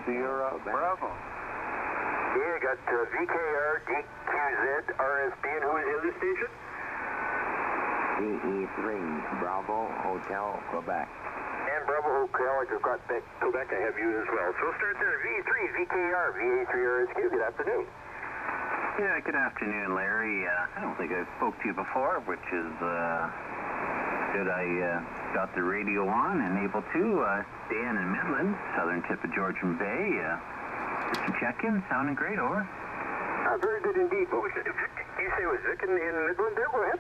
Sierra Bravo. Yeah, got VKR, DQZ, RSP, and who is the other station? VA3 Bravo Hotel Quebec. And Bravo Hotel, I just got back Quebec, I have you as well. So we'll start there. VA3, VKR, VA3RSQ, good afternoon. Yeah, good afternoon, Larry. I don't think I spoke to you before, which is good. I got the radio on and able to. Dan in Midland, southern tip of Georgian Bay. Just a check-in, sounding great, over. Very good indeed. What was it? Did you say it was Vic in Midland there? Go ahead.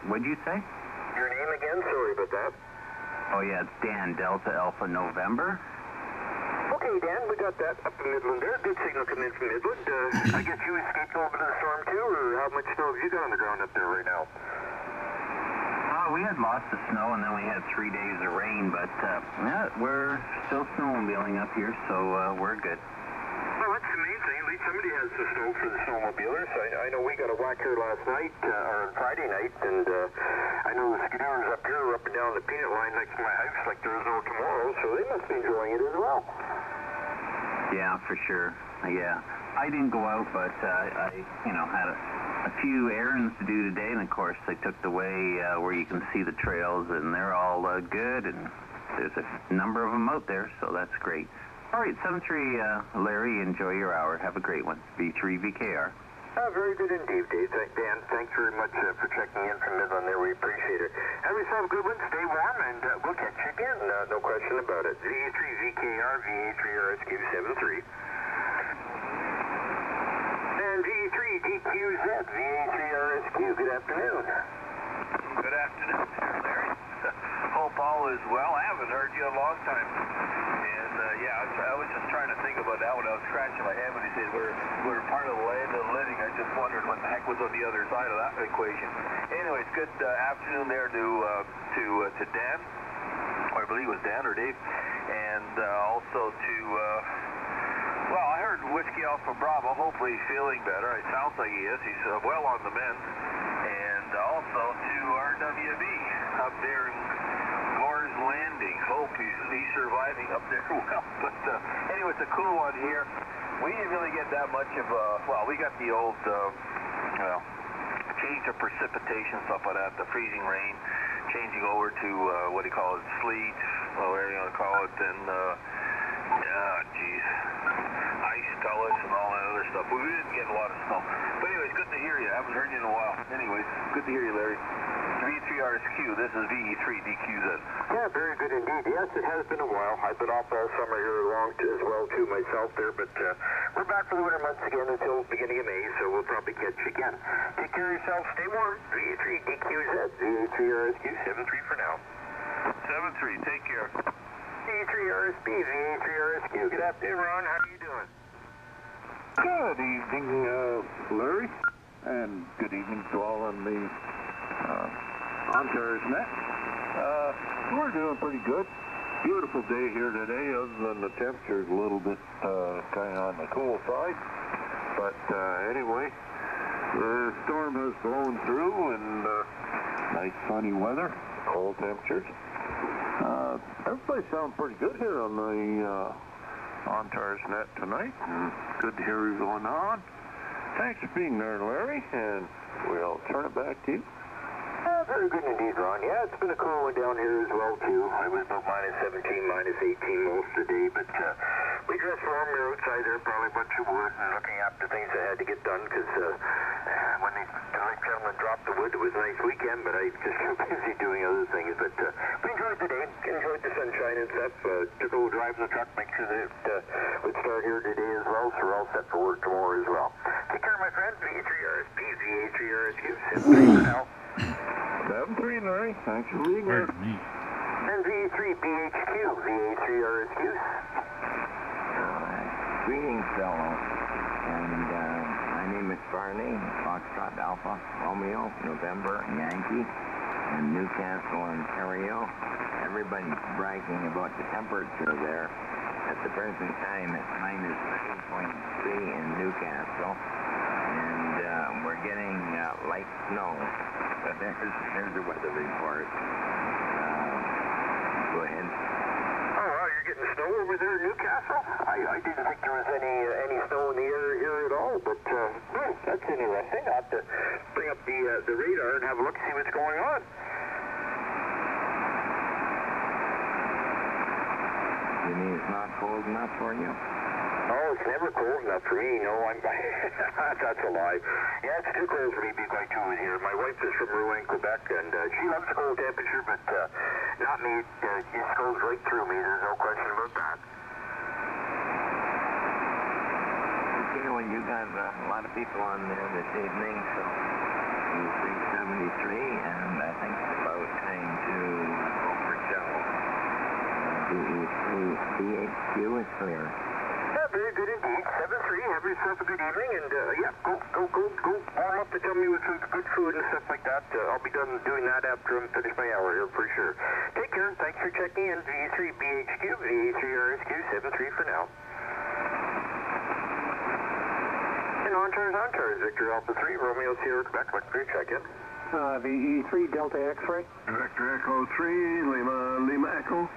What'd you say? Your name again? Sorry about that. Oh, yeah, it's Dan, Delta Alpha November. Okay, Dan, we got that up in Midland there. Good signal coming in from Midland. I guess you escaped a little bit of the storm too, or how much snow have you got on the ground up there right now? We had lots of snow, and then we had 3 days of rain, but yeah, we're still snowmobiling up here, so we're good. Well, that's the main thing. At least somebody has the snow for the snowmobilers. I know we got a whack here last night, or on Friday night, and I know the skidoers up here are up and down the peanut line next to my house like there's no tomorrow, so they must be enjoying it as well. Yeah, for sure. Yeah, I didn't go out, but I had a few errands to do today, and of course I took the way where you can see the trails, and they're all good, and there's a number of them out there, so that's great. All right, 7-3, Larry, enjoy your hour. Have a great one. V3 VKR. Very good indeed, Dave. Dan, thanks very much for checking in from Midland there. We appreciate it. Have yourself a good one. Stay warm, and we'll catch you again. No question about it. VA3 VKR, VA3RSQ 73. And VA3 DQZ, VA3RSQ. Good afternoon. Good afternoon, Larry. Hope all is well. I haven't heard you in a long time. And I was just trying to think about that when I was scratching my head when he said we're part of the land of the living. I just wondered what the heck was on the other side of that equation. Anyways, good afternoon there to Dan, or I believe it was Dan or Dave, and also to well, I heard Whiskey Alpha Bravo. Hopefully he's feeling better. It sounds like he is. He's well on the mend. And also to RWB up there in Gore's Landing. Hope he's surviving up there well. But anyway, it's a cool one here. We didn't really get that much of well, we got the old, change of precipitation, stuff like that, the freezing rain, changing over to, what do you call it, sleet, or whatever you want to call it, and, ice pellets and all that other stuff. We didn't get a lot of snow. But anyways, good to hear you. I haven't heard you in a while. Anyways, good to hear you, Larry. V3RSQ, this is VE3 DQZ. Yeah, very good indeed. Yes, it has been a while. I've been off all summer here as well, too, myself there, but we're back for the winter months again until the beginning of May, so we'll probably catch you again. Take care of yourself. Stay warm. VE3 DQZ, VA3RSQ 73 for now. 7-3, take care. VA3RSP, VA3RSQ. Good afternoon, Ron. How are you doing? Good evening, Larry, and good evening to all on the ONTARS net. We're doing pretty good. Beautiful day here today, other than the temperature's a little bit kind of on the cool side. But anyway, the storm has blown through, and nice sunny weather, cold temperatures. Everybody sounds pretty good here on the ONTARS net tonight. Good to hear you going on. Thanks for being there, Larry, and we'll turn it back to you. Very good indeed, Ron. Yeah, it's been a cool one down here as well, too. It was about -17, -18 most of the day, but we dressed warm. We were outside there, probably a bunch of wood and looking after things that had to get done, because when the gentleman dropped the wood, it was a nice weekend, but I just got busy doing other things. But we enjoyed the day, enjoyed the sunshine and stuff. Took a little drive in the truck, make sure that it would start here today as well, so we're all set for work tomorrow as well. Take care, my friend. VA3RSP, VA3RSQ, 73 for now. 7-3, Larry. Thanks for being here. And VA3 BHQ, VA3RSQ. Greetings, fellow. And my name is Barney, Foxtrot Alpha, Romeo, November, Yankee, in Newcastle, Ontario. Everybody's bragging about the temperature there. At the present time, it's -9.3 in Newcastle, and we're getting light snow. But there's the weather report. Go ahead. Oh, wow, you're getting snow over over there in Newcastle? I didn't think there was any snow in the air here at all, but that's interesting. I'll have to bring up the radar and have a look and see what's going on. You mean it's not cold enough for you? Oh, it's never cold enough for me. No, that's a lie. Yeah, it's too cold for me to be quite cool here. My wife is from Rouen, Quebec, and she loves the cold temperature, but not me. It just goes right through me. There's no question about that. Okay, well, you got a lot of people on there this evening, so E373, and I think it's about time to oversell. VA3RSQ is clear. Yeah, very good indeed. 7-3, have yourself a good evening, and yeah, go warm up to tell me with some good food and stuff like that. I'll be done doing that after I'm finished my hour here for sure. Take care, thanks for checking in. VA3BHQ, VA3RSQ, 7-3 for now. And ONTARS, Victor Alpha 3, Romeo Sierra, Quebec, what's your check-in? VE3 Delta X-ray. Victor Echo 3, Lima Echo.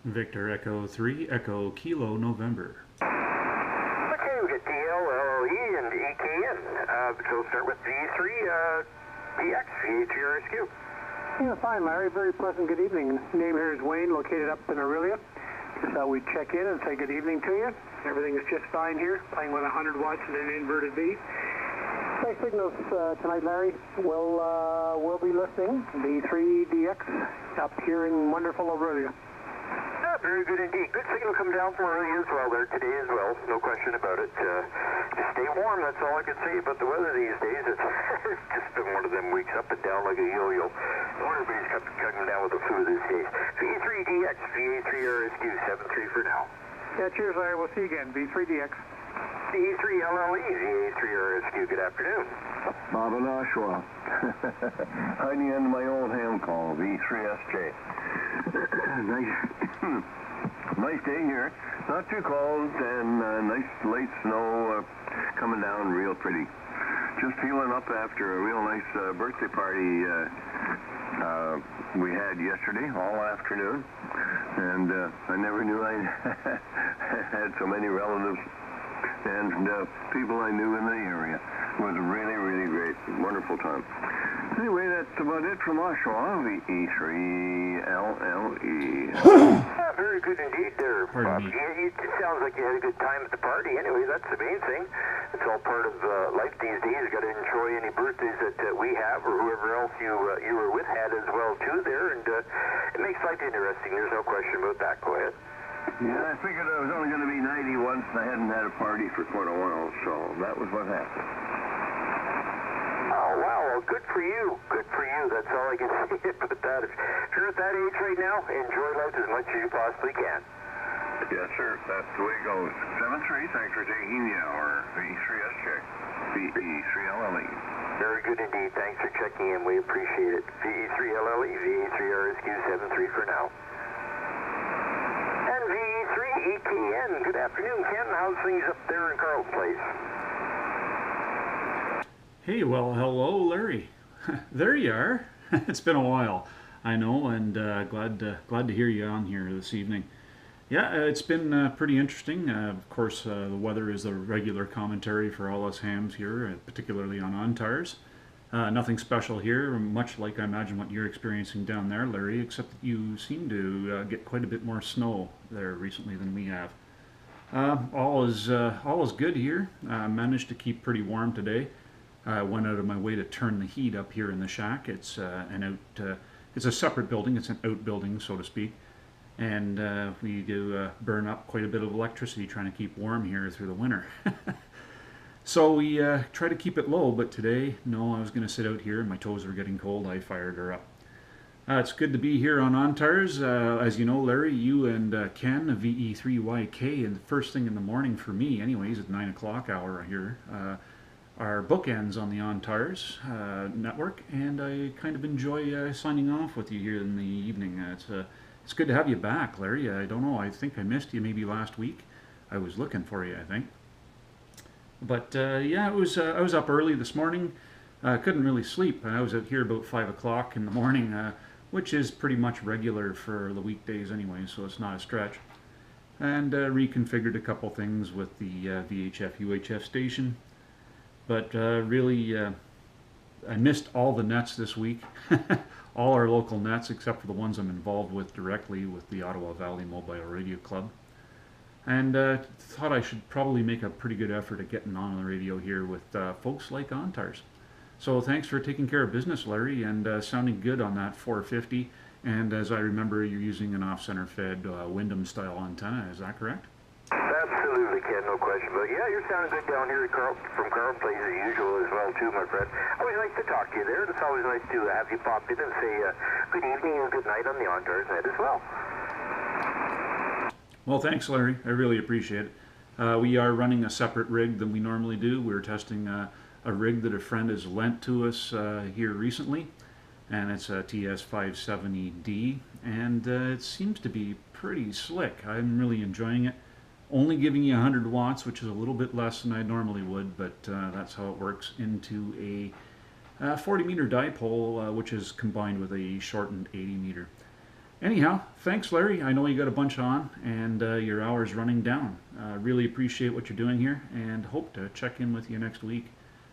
Victor Echo 3, Echo Kilo November. Okay, we get DL, LLE, and EKN. So we'll start with VE3 DX, VA3RSQ. Yeah, fine, Larry. Very pleasant good evening. Name here is Wayne, located up in Aurelia. Just thought we'd check in and say good evening to you. Everything is just fine here, playing with 100 watts and an inverted V. Nice signals tonight, Larry. We'll be listening. V3DX up here in wonderful Aurelia. Yeah, very good indeed. Good signal coming down from Aurelia as well there today as well. No question about it. Just stay warm, that's all I can say about the weather these days. It's just been one of them weeks up and down like a yo-yo. Everybody's coming down with the flu these days. V3DX, VA3RSQ, 7-3 for now. Yeah, cheers, Larry. We'll see you again. V3DX. VA3LLE, VA3RSQ, good afternoon. Bob and Oshawa. Hiding under my old ham call, V3SJ. Nice day here. Not too cold, and nice late snow coming down real pretty. Just feeling up after a real nice birthday party we had yesterday, all afternoon. And I never knew I had so many relatives and people I knew in the area. It was a really, really great, wonderful time. Anyway, that's about it from Oshawa, VE3LLE. Yeah, very good indeed there, Bob. Pardon me. It sounds like you had a good time at the party. Anyway, that's the main thing. It's all part of life these days. You got to enjoy any birthdays that we have or whoever else you were with had as well too there, and it makes life interesting. There's no question about that. Go ahead. Yeah, I figured I was only going to be 90 once, and I hadn't had a party for quite a while, so that was what happened. Oh, wow. Well, good for you. Good for you. That's all I can say about that. If you're at that age right now, enjoy life as much as you possibly can. Yes, sir. That's the way it goes. 7-3, thanks for taking the hour. VE3SJ. VE3LLE. Very good indeed. Thanks for checking in. We appreciate it. VE3LLE, VA3RSQ, 7-3 for now. And VE3EKN. Good afternoon, Ken. How's things up there in Carlton Place? Hey, well, hello, Larry. There you are. It's been a while, I know, and glad to hear you on here this evening. Yeah, it's been pretty interesting. Of course, the weather is a regular commentary for all us hams here, particularly on ONTARS. Nothing special here, much like I imagine what you're experiencing down there, Larry, except that you seem to get quite a bit more snow there recently than we have. All is good here. Managed to keep pretty warm today. I went out of my way to turn the heat up here in the shack. It's it's a separate building. It's an outbuilding, so to speak, and we do burn up quite a bit of electricity trying to keep warm here through the winter. So we try to keep it low, but today, no, I was going to sit out here and my toes were getting cold. I fired her up. It's good to be here on ONTARS. As you know, Larry, you and Ken, VE3YK, and the first thing in the morning for me, anyways, at 9 o'clock hour here, are bookends on the ONTARS network, and I kind of enjoy signing off with you here in the evening. It's good to have you back, Larry. I don't know, I think I missed you maybe last week. I was looking for you, I think. But yeah, I was up early this morning. Couldn't really sleep. I was out here about 5 o'clock in the morning, which is pretty much regular for the weekdays anyway, so it's not a stretch. and reconfigured a couple things with the VHF UHF station. But really, I missed all the nets this week, all our local nets except for the ones I'm involved with directly with the Ottawa Valley Mobile Radio Club. And thought I should probably make a pretty good effort at getting on the radio here with folks like ONTARS. So thanks for taking care of business, Larry, and sounding good on that 450. And as I remember, you're using an off-center fed Wyndham-style antenna. Is that correct? Absolutely, Ken, no question. But yeah, you're sounding good down here from Carlton Place as usual as well, too, my friend. Always nice to talk to you there. It's always nice to have you pop in and say good evening and good night on the ONTARS net as well. Well, thanks, Larry. I really appreciate it. We are running a separate rig than we normally do. We're testing a rig that a friend has lent to us here recently, and it's a TS570D, and it seems to be pretty slick. I'm really enjoying it. Only giving you 100 watts, which is a little bit less than I normally would, but that's how it works into a 40 meter dipole, which is combined with a shortened 80 meter. Anyhow, thanks, Larry. I know you got a bunch on, and your hour's running down. Really appreciate what you're doing here, and hope to check in with you next week.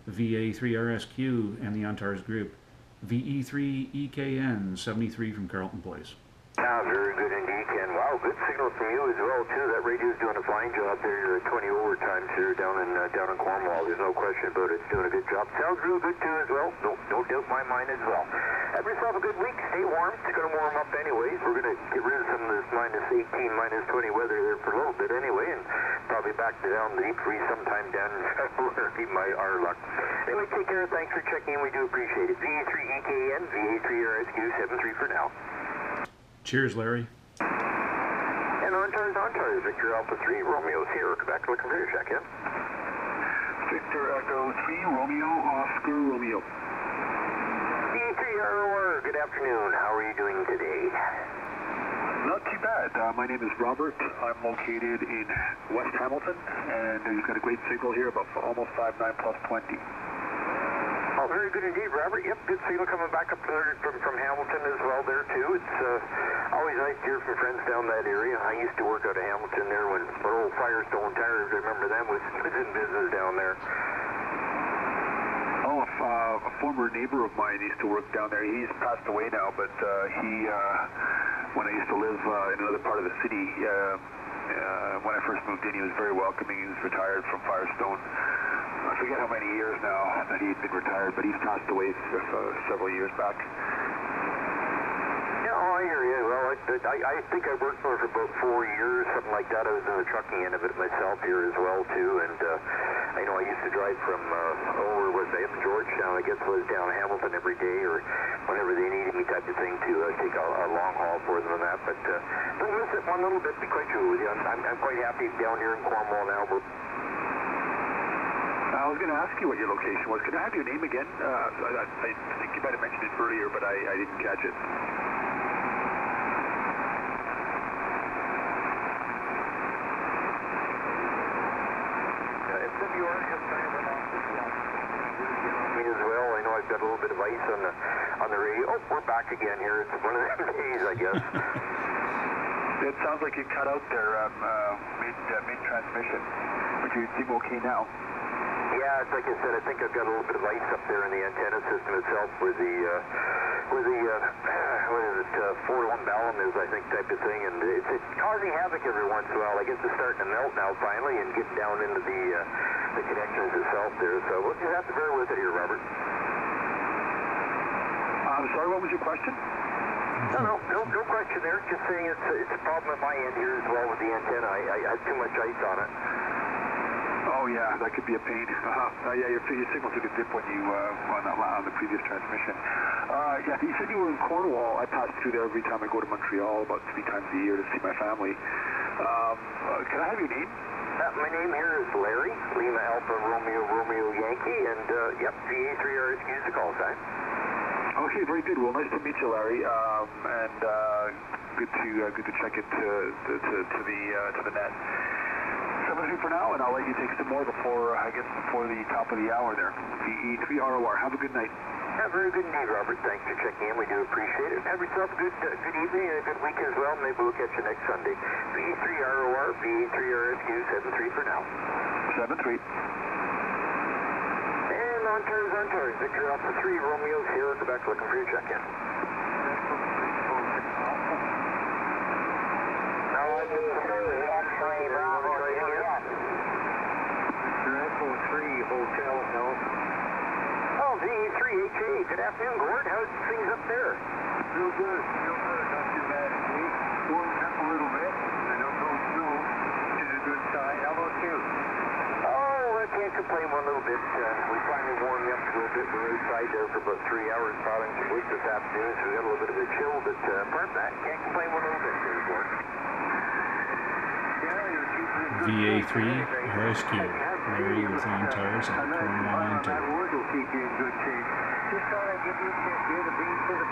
VA3RSQ and the ONTARS group. VE3EKN 73 from Carlton Place. Very good indeed, Ken. Wow, good signal from you as well, too. That radio's doing a fine job there. You're at 20 overtimes here down in Cornwall. There's no question about it. It's doing a good job. Sounds real good, too, as well. No doubt my mind as well. Have yourself a good week. Stay warm. It's going to warm up anyways. We're going to get rid of some of this -18, -20 weather there for a little bit anyway, and probably back to down the deep freeze sometime down in February, our luck. Anyway, take care. Thanks for checking in. We do appreciate it. VA3EKN, VA3RSQ 73 for now. Cheers, Larry. And ONTARS, Victor Alpha 3, Romeo Sierra, Quebec, looking for your check-in. Victor Echo 3, Romeo, Oscar, Romeo. VA3ROR, good afternoon. How are you doing today? Not too bad. My name is Robert. I'm located in West Hamilton, and you've got a great signal here, about almost 5.9 plus 20. Oh, very good indeed, Robert. Yep, good signal coming back up there from Hamilton as well there, too. It's always nice to hear from friends down that area. I used to work out of Hamilton there when old Firestone Tires, I remember them, was in business down there. Oh, a former neighbor of mine used to work down there. He's passed away now, but when I used to live in another part of the city, when I first moved in, he was very welcoming. He was retired from Firestone. I forget how many years now that he'd been retired, but he's passed away several years back. Yeah, oh, I hear you. Well, I think I worked for about 4 years, something like that. I was in the trucking end of it myself here as well, too, and I know I used to drive from, where was I, up in Georgetown, I guess it was down Hamilton every day, or whenever they needed me type of thing to take a long haul for them and that, but don't miss it one little bit, to be quite true with you. I'm quite happy down here in Cornwall now. I was going to ask you what your location was. Can I have your name again? I think you might have mentioned it earlier, but I didn't catch it. FWR has me as well. I know I've got a little bit of ice on the radio. Oh, we're back again here. It's one of them days, I guess. It sounds like you cut out there mid-transmission, but you seem okay now. Yeah, it's like I said, I think I've got a little bit of ice up there in the antenna system itself where the what is it, 4-to-1 balun is, I think, type of thing, and it's causing havoc every once in a while. I guess it's starting to melt now finally and get down into the connections itself there, so we'll just have to bear with it here, Robert. I'm sorry, what was your question? No question there. Just saying it's a problem at my end here as well with the antenna. I have too much ice on it. Oh yeah, that could be a pain. Yeah, your signal took a dip when you on the previous transmission. Yeah, you said you were in Cornwall. I pass through there every time I go to Montreal, about 3 times a year to see my family. Can I have your name? My name here is Larry, Lima Alpha Romeo Yankee, and yep, VA3RSQ is the call sign. Okay, very good. Well, nice to meet you, Larry, and good to check into the net. 7-3 for now, and I'll let you take some more before the top of the hour there. VE3ROR. Have a good night. Yeah, very good indeed, Robert. Thanks for checking in. We do appreciate it. Have yourself a good evening and a good week as well. Maybe we'll catch you next Sunday. VE3ROR, VA3RSQ 73 for now. 73. And ONTARS, Victor Alpha 3, Romeo's here at the back looking for your check-in. Now I can confirm that X-ray Bravo 3 Hotel Health. Oh, VA3HA, good afternoon, Gord. How's things up there? Real good, not too bad. Warmed up a little bit. I don't know snow, which is a good sign. How about you? Oh, I can't complain one little bit. We finally warmed up a little bit. We were outside there for about 3 hours, piling some wood this afternoon, so we got a little bit of a chill, but apart from that, can't complain one little bit here, Gord. VA3RSQ, Larry with ONTARS and Cornwall, Ontario. That wood will keep you in good shape. Just thought I'd give you a tip here to be for the